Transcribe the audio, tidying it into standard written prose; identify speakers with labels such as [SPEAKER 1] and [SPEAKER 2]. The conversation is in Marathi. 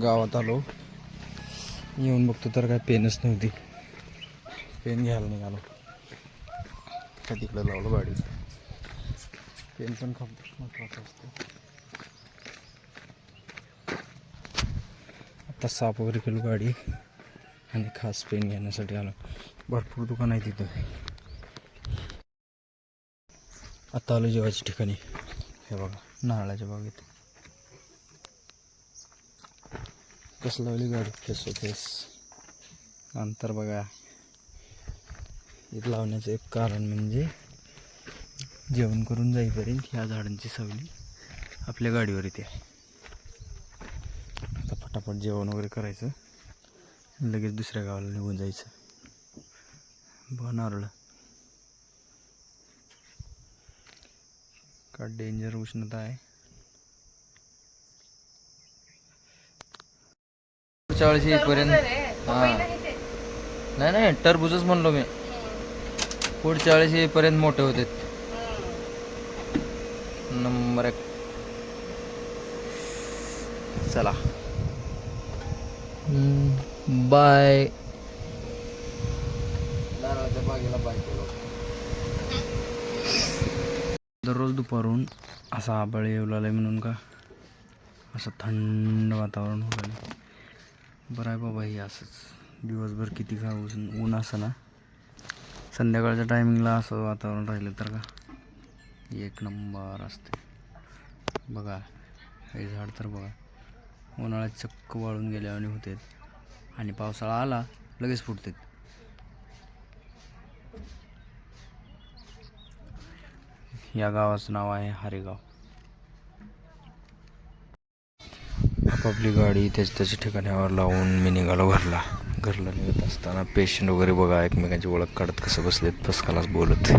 [SPEAKER 1] गावात आलो, येऊन बघतो तर काय पेनच नव्हती. पेन घ्यायला निघालो, काय तिकडं लावलं गाडी. पेन पण खूप महत्त्वाचं असतं. आता साफ वगैरे केलो गाडी आणि खास पेन घेण्यासाठी आलो. भरपूर दुकान आहे तिथं. आता आलो जेवायच्या ठिकाणी. हे बघा नारळाच्या बागेत कसं लावली गाडी फेस टू फेस. नंतर बघा इथं लावण्याचं एक कारण म्हणजे जेवण करून जाईपर्यंत ह्या झाडांची सावली आपल्या गाडीवर येते. आता फटाफट जेवण वगैरे करायचं, लगेच दुसऱ्या गावाला निघून जायचं. बघ नारळ का डेंजर उष्णता आहे. 40 येईपर्यंत नाही टरबूजच म्हणलो मी. पुढच्या 40 येईपर्यंत मोठे होते. नंबर 1. चला बाय. नारळाच्या बागेला बाय केलो. दररोज दुपारून असा आभाळ येऊ लागलाय म्हणून का असं थंड वातावरण होत आहे. बरं आहे बाबा हे असंच दिवसभर किती का ऊन असं ना, संध्याकाळच्या टायमिंगला असं वातावरण राहिलं तर का एक नंबर असते. बघा हे झाड तर बघा उन्हाळ्यात चक्क वाळून गेल्यावानी होते आणि पावसाळा आला लगेच फुटतात. या गावाचं नाव आहे हरेगाव. आपापली गाडी त्याच्या ठिकाणावर लावून मी निघालो घरला निघत असताना पेशंट वगैरे बघा एकमेकांची ओळख काढत कसं बसलेत फसकालाच बोलत.